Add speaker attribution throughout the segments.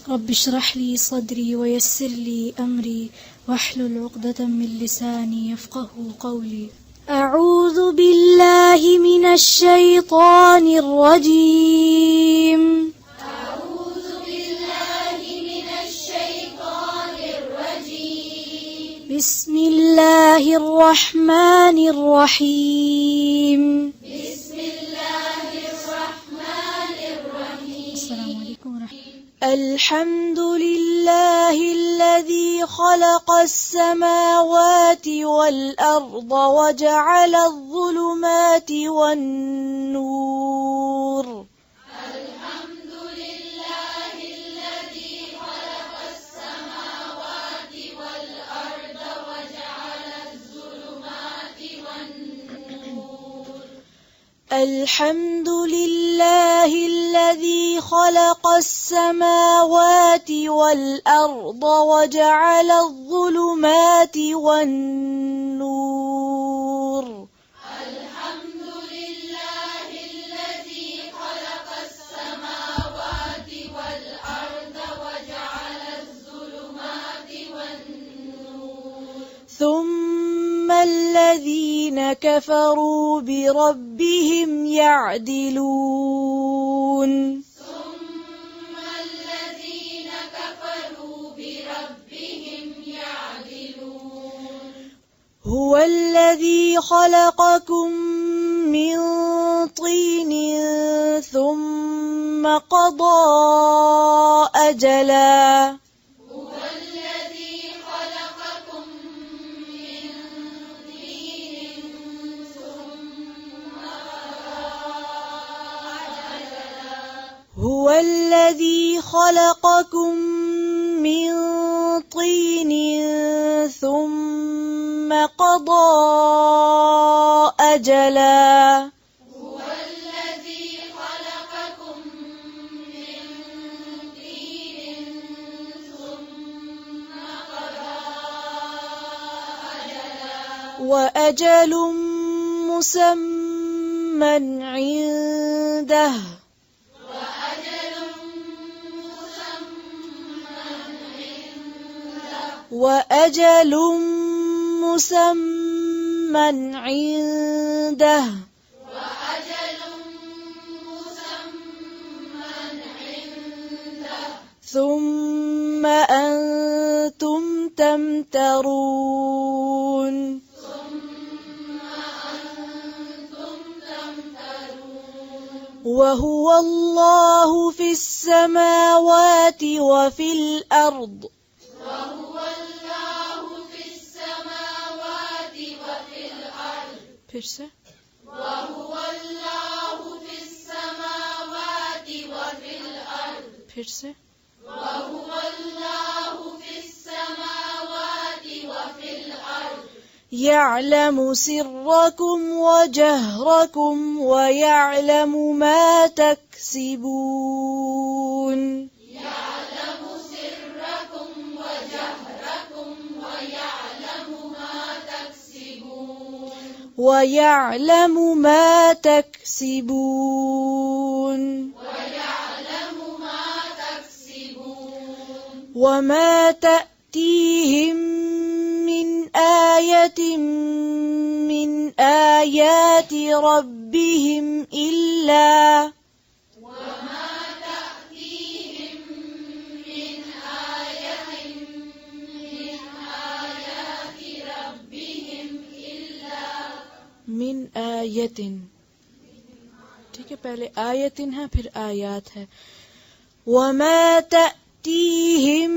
Speaker 1: رب اشرح لي صدري ويسر لي أمري واحلل عقدة من لساني يفقه قولي. أعوذ بالله من الشيطان الرجيم.
Speaker 2: أعوذ بالله من الشيطان الرجيم.
Speaker 1: بسم الله الرحمن الرحيم.
Speaker 2: بسم الله الرحمن الرحيم.
Speaker 1: السلام عليكم ورحمة الله. الحمد لله الذي خلق السماوات والأرض وجعل الظلمات والنور.
Speaker 2: الحمد لله الذي خلق السماوات والأرض وجعل الظلمات والنور.
Speaker 1: الحمد لله الذي خلق السماوات والأرض وجعل الظلمات والنور.
Speaker 2: الحمد لله الذي خلق السماوات والأرض وجعل الظلمات والنور.
Speaker 1: ثم الذين كفروا بربهم يعدلون.
Speaker 2: ثم الذين كفروا بربهم يعدلون.
Speaker 1: هو الذي خلقكم من طين ثم قضى أجلا.
Speaker 2: هو الذي خلقكم من طين ثم
Speaker 1: هو الذي خلقكم من طين ثم قضى أجلا.
Speaker 2: هو الذي خلقكم من طين ثم قضى أجلا.
Speaker 1: وأجل مسمى عنده. وأجل مسمى عنده.
Speaker 2: وأجل مسمى عنده.
Speaker 1: ثم أنتم تمترون. وهو الله في السماوات وفي الأرض.
Speaker 2: وهو الله في السماوات وفي الأرض. وهو الله في السماوات وفي الأرض. وهو الله في السماوات وفي الأرض.
Speaker 1: يعلم سركم وجهركم ويعلم ما تكسبون.
Speaker 2: يعلم سركم وجهركم ويعلم ما تكسبون.
Speaker 1: ويعلم ما تكسبون.
Speaker 2: ويعلم ما تكسبون.
Speaker 1: وما تأتيهم من آية من آيات ربهم إلا
Speaker 2: وما تأتيهم من آية من آيات ربهم إلا
Speaker 1: من آية. ठीक है, पहले आयतिन है फिर आयात है. وما تأتيهم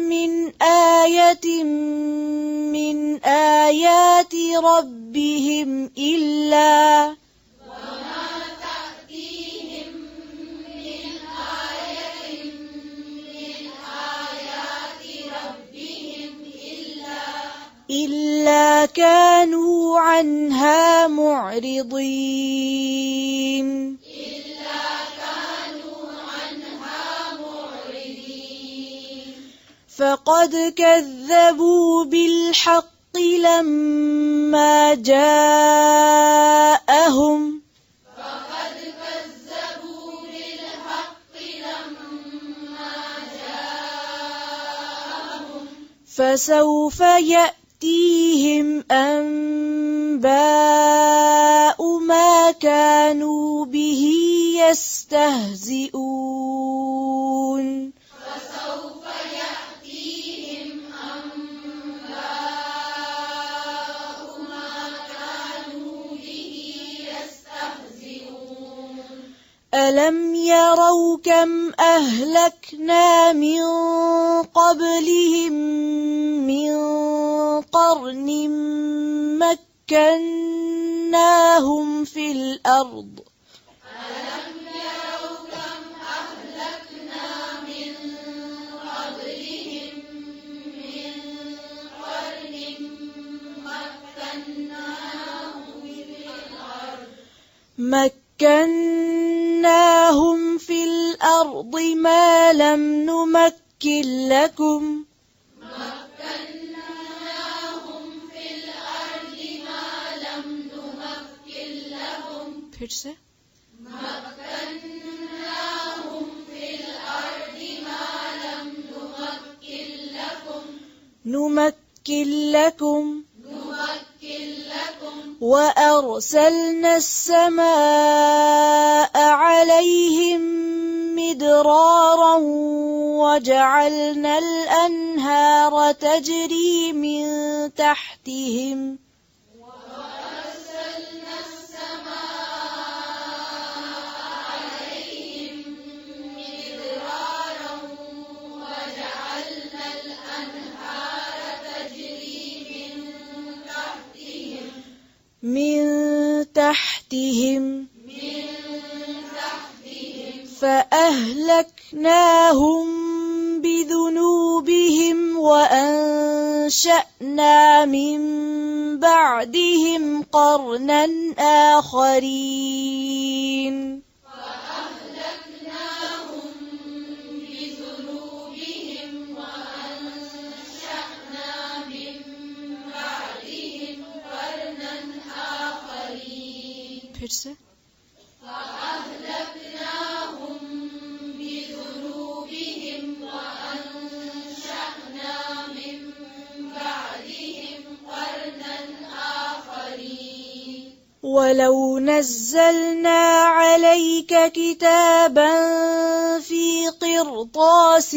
Speaker 1: من آية من آيات ربهم إلا
Speaker 2: وما تأتيهم من آية من آيات ربهم
Speaker 1: إلا كانوا عنها معرضين.
Speaker 2: إلا كانوا عنها معرضين.
Speaker 1: فقد كذبوا بالحق لما جاءهم.
Speaker 2: فقد كذبوا بالحق لما
Speaker 1: فسوف يأتيهم أنباء ما كانوا به يستهزئون
Speaker 2: فسوف يأتيهم أنباء ما كانوا به يستهزئون
Speaker 1: ألم يروا كم أهلكنا من قبلهم من قرن مكناهم في الأرض
Speaker 2: ألم يروا كم أهلكنا من قبلهم من قرن
Speaker 1: مكناهم في الأرض ما لم نمكن لكم फिर से
Speaker 2: مكناهم في الأرض ما لم نمكن لكم
Speaker 1: نمكن لكم وأرسلنا السماء عليهم مدرارا وجعلنا الأنهار تجري من تحتهم فأهلكناهم بذنوبهم وأنشأنا من بعدهم قرنا آخرين फिर से
Speaker 2: فأهلكناهم بذنوبهم وأنشأنا من بعدهم قرنا آخرين
Speaker 1: ولو نزلنا عليك كتابا في قرطاس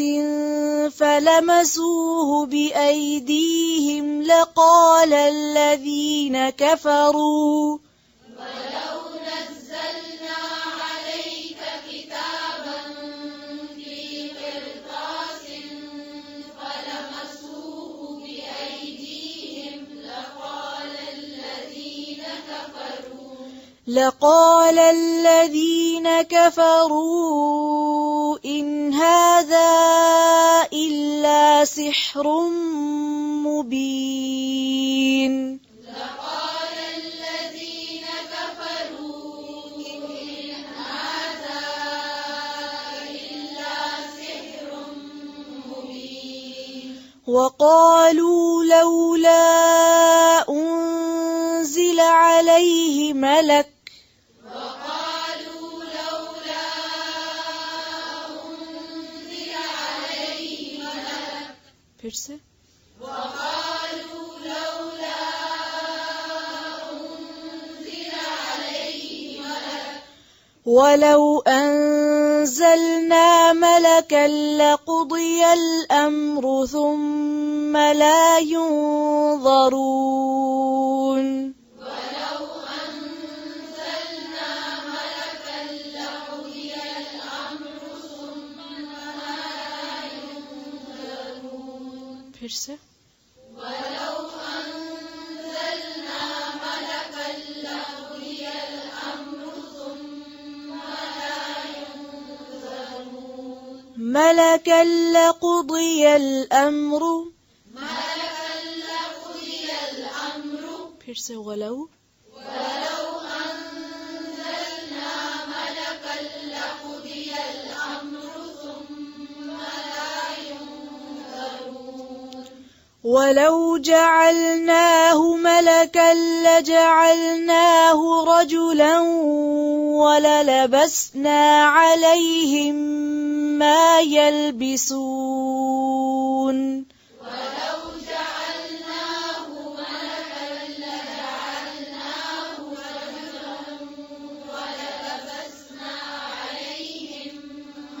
Speaker 1: فلمسوه بأيديهم لقال الذين كفروا
Speaker 2: ولو نزلنا عليك كتابا في قرطاس فلمسوه بأيديهم
Speaker 1: لقال الذين كفروا إن هذا إلا سحر مبين وقالوا لولا أنزل عليه ملك फिर से ولو أنزلنا ملكا لقضي الأمر ثم لا ينظرون फिर से ملكا لقضي الأمر फिर से ولو ولو جعلناه ملكا لجعلناه رجلا وللبسنا عليهم ما يلبسون
Speaker 2: ولو جعلناه ملكا لجعلناه رجلا وللبسنا عليهم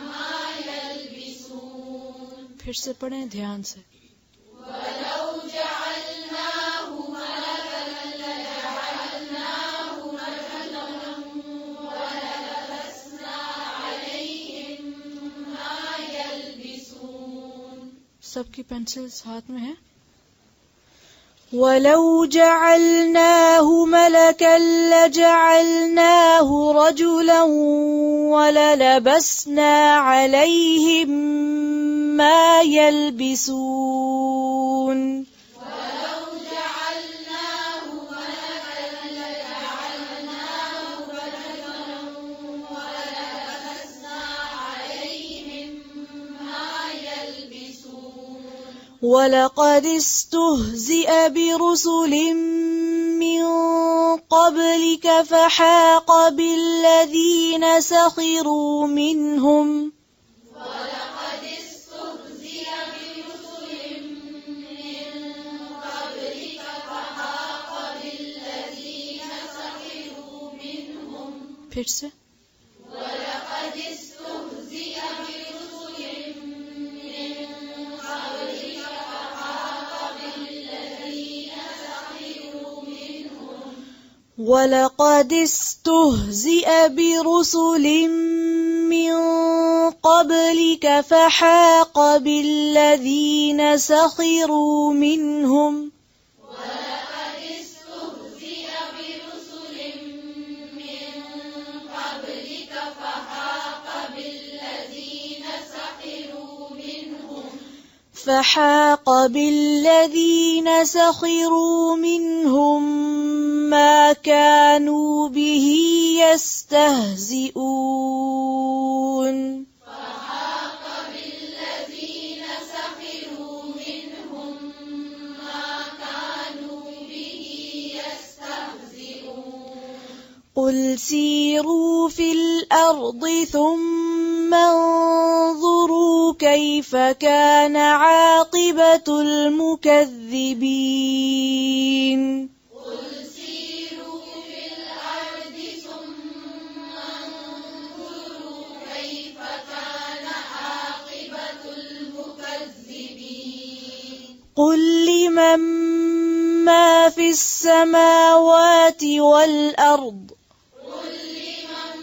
Speaker 2: ما يلبسون.
Speaker 1: फिर से पढ़ें ध्यान से.
Speaker 2: ولو جعلناه ملكا لجعلناه رجلا وللبسنا عليهم ما يلبسون.
Speaker 1: सबकी पेंसिल्स हाथ में है.
Speaker 3: ولو جعلناه ملكا لجعلناه رجلا وللبسنا عليهم ما يلبسون.
Speaker 2: ولو جعلناه ملكا لجعلناه رجلا وللبسنا عليهم ما يلبسون.
Speaker 3: ولقد استهزئ برسل من قبلك فحاق بالذين سخروا منهم
Speaker 2: ولقد استهزئ برسل من قبلك فحاق بالذين سخروا منهم.
Speaker 1: फिर से.
Speaker 2: ولقد استهزئ برسل من قبلك فحاق بالذين سخروا منهم.
Speaker 3: ولقد استهزئ برسل من قبلك فحاق بالذين سخروا منهم
Speaker 2: ولقد استهزئ برسل من قبلك فحاق بالذين سخروا منهم ما كانوا به يستهزئون. فحاق بالذين سخروا منهم ما كانوا به يستهزئون.
Speaker 3: قل سيروا في الأرض ثم انظروا كيف كان عاقبة المكذبين.
Speaker 2: قل سيروا في الأرض ثم انظروا كيف كان عاقبة المكذبين.
Speaker 3: قل لمن ما في السماوات والأرض
Speaker 2: قل لمن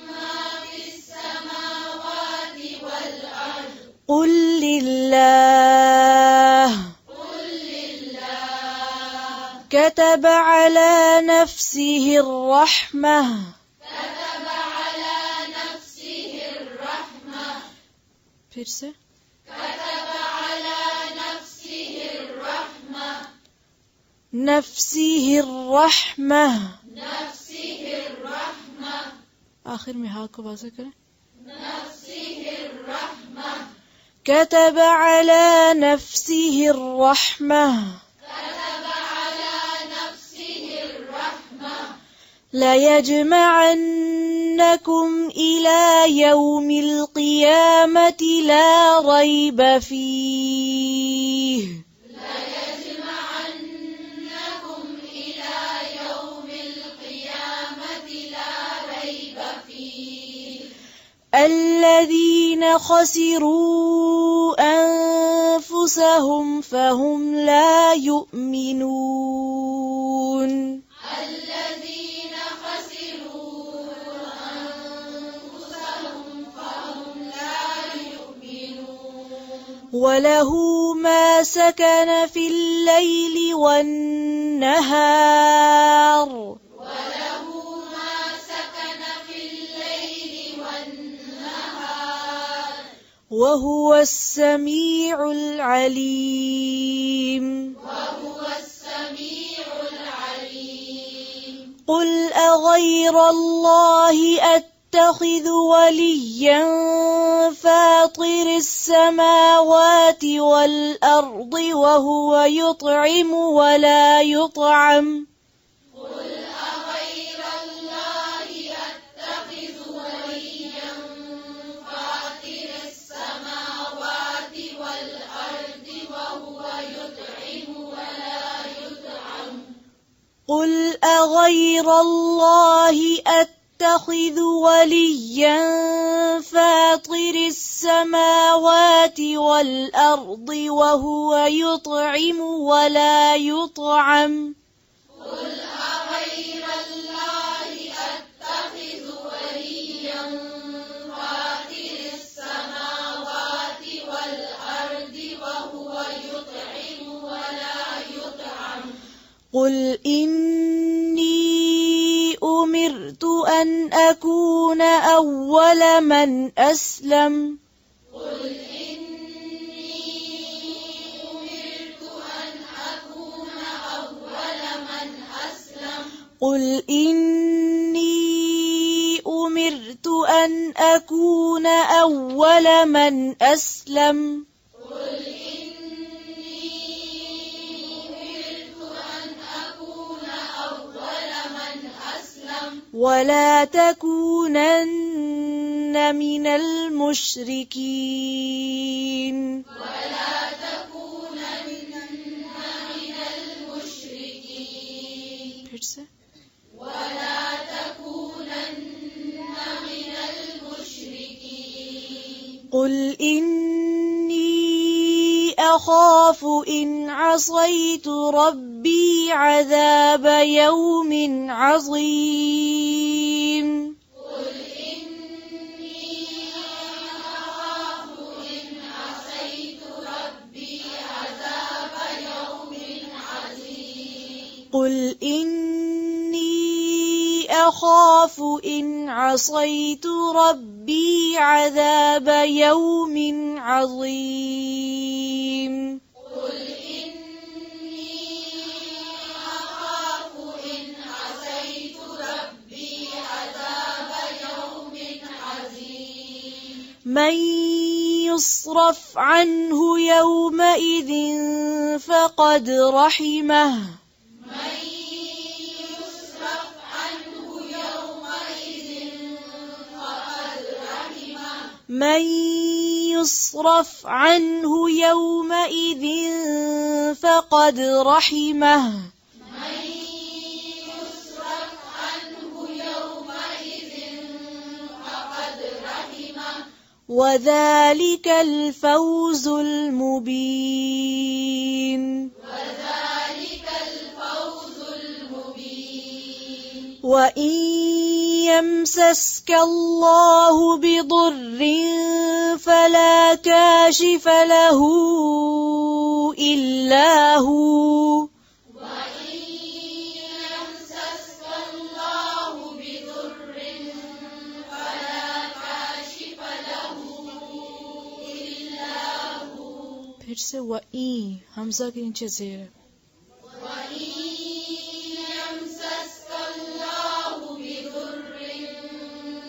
Speaker 2: ما في السماوات والأرض.
Speaker 3: قل لله
Speaker 2: قل لله.
Speaker 3: كتب على نفسه الرحمة
Speaker 2: كتب على نفسه الرحمة.
Speaker 1: फिर से.
Speaker 2: كتب على نفسه الرحمة.
Speaker 3: نفسه الرحمة.
Speaker 2: نفسه الرحمة.
Speaker 1: आखिर में हाँ को वाज़ेह करें.
Speaker 2: نفسه الرحمة.
Speaker 3: كتب على نفسه الرحمة
Speaker 2: كتب على نفسه الرحمة.
Speaker 3: ليجمعنكم إلى يوم القيامة لا ريب فيه.
Speaker 2: ليجمعنكم إلى يوم القيامة لا ريب فيه.
Speaker 3: الذين خسروا أنفسهم فهم لا يؤمنون.
Speaker 2: الذين خسروا أنفسهم فهم لا يؤمنون.
Speaker 3: وله ما سكن في الليل والنهار
Speaker 2: وله ما سكن في الليل والنهار
Speaker 3: وهو السميع العليم.
Speaker 2: وهو السميع العليم.
Speaker 3: قل أغير الله أتخذ وليا فاطر السماوات والأرض وهو يطعم ولا يطعم
Speaker 2: قل أغير الله أتخذ وليا فاطر السماوات والأرض وهو يطعم
Speaker 3: أغير الله أتخذ وليا فاطر السماوات والأرض وهو يطعم ولا يطعم
Speaker 2: قل أغير الله أتخذ وليا فاطر السماوات والأرض وهو يطعم ولا يطعم
Speaker 3: قل إني أمرت أن أكون أول من أسلم
Speaker 2: قل إني أمرت أن أكون أول من أسلم
Speaker 3: قل إني أمرت أن أكون أول من أسلم
Speaker 2: قل إني أمرت أن أكون أول من أسلم
Speaker 3: ولا تكونن من المشركين
Speaker 2: ولا تكونن من المشركين ولا تكونن من المشركين
Speaker 3: قل إني أخاف إن عصيت ربي عذاب يوم عظيم
Speaker 2: قل إني أخاف إن عصيت ربي عذاب يوم عظيم
Speaker 3: قل إني أخاف إن عصيت ربي عذاب يوم عظيم
Speaker 2: قل إني أخاف إن عصيت ربي عذاب يوم عظيم
Speaker 3: من يصرف عنه يومئذ فقد رحمه
Speaker 2: من يصرف عنه يومئذ فقد رحمه
Speaker 3: من يصرف عنه يومئذ فقد رحمه
Speaker 2: من يصرف عنه يومئذ فقد رحمه
Speaker 3: وذلك الفوز المبين
Speaker 2: وذلك الفوز المبين
Speaker 3: وإن يمسسك الله بضر فلا كاشف له إلا هو
Speaker 2: وإن يمسسك الله بضر فلا كاشف له إلا هو
Speaker 3: फिर से वई हमजा के नीचे जेर है
Speaker 2: وإن يمسسك الله بضر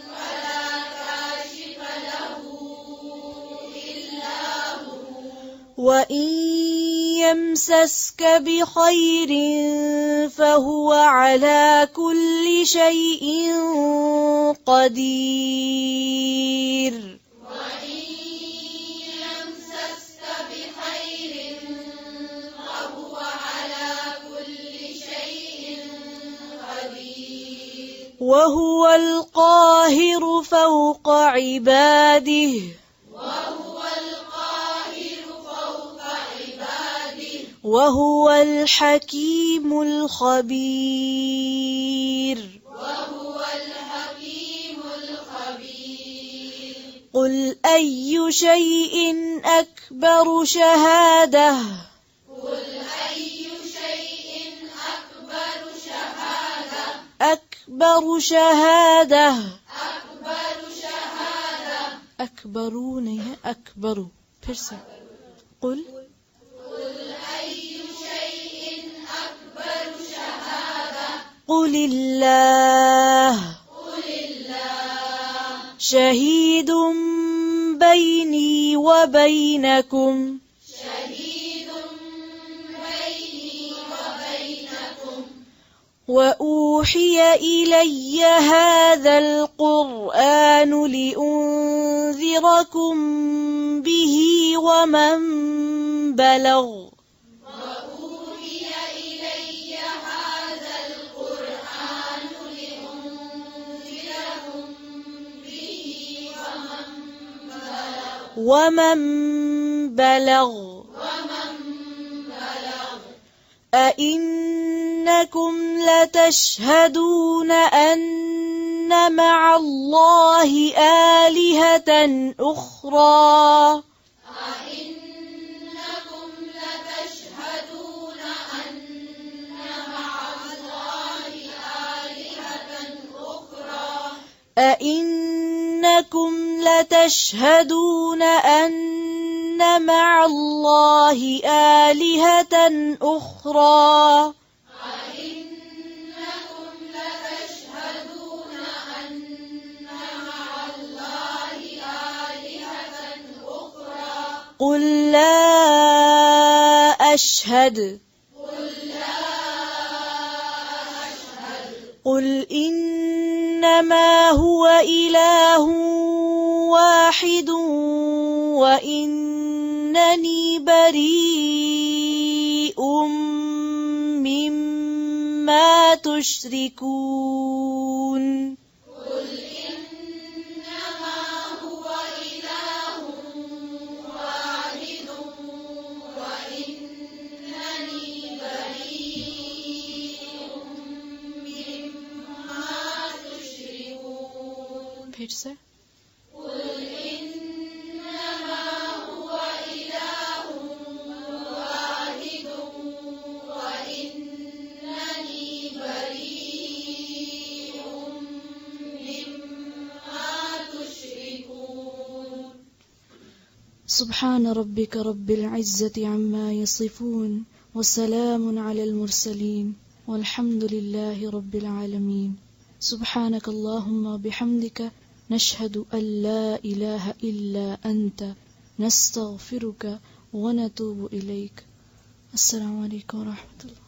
Speaker 2: فلا كاشف له إلا هو
Speaker 3: وإن يمسسك بخير فهو على كل شيء قدير
Speaker 2: وإن يمسسك بخير فهو على كل شيء قدير
Speaker 3: وهو القاهر فوق عباده
Speaker 2: وهو القاهر فوق عباده
Speaker 3: وهو الحكيم الخبير
Speaker 2: وهو الحكيم الخبير
Speaker 3: قل أي شيء أكبر شهادة
Speaker 2: قل أي شيء أكبر شهادة
Speaker 3: أكبر شهادة
Speaker 2: أكبر شهادة
Speaker 3: أكبر नहीं है أكبر फिर से قل
Speaker 2: قل أي شيء أكبر شهادة
Speaker 3: قل الله
Speaker 2: قل الله
Speaker 3: شهيد بيني وبينكم
Speaker 2: شهيد بيني وبينكم
Speaker 3: وأوحي إلي هذا القرآن لأنذركم به ومن بلغ
Speaker 2: وأوحي إلي هذا القرآن
Speaker 3: ومن بلغ أئنكم لتشهدون أن مع الله آلهة أخرى
Speaker 2: أئنكم لتشهدون أن مع الله آلهة أخرى
Speaker 3: أئنكم لتشهدون أن مع الله آلهة أخرى
Speaker 2: أئنكم لتشهدون أن مع الله آلهة أخرى
Speaker 3: قل لا أشهد قل إنما هو إله واحد وإنني بريء مما تشركون
Speaker 2: قل إنما هو إله واحد وإنني بريء مما تشركون
Speaker 3: फिर से
Speaker 2: قل إنما هو إله واحد وإنني بريء مما تشركون
Speaker 3: سبحان ربك رب العزة عما يصفون وسلام على المرسلين والحمد لله رب العالمين سبحانك اللهم وبحمدك نشهد أن لا إله إلا أنت نستغفرك ونتوب إليك السلام عليكم ورحمة الله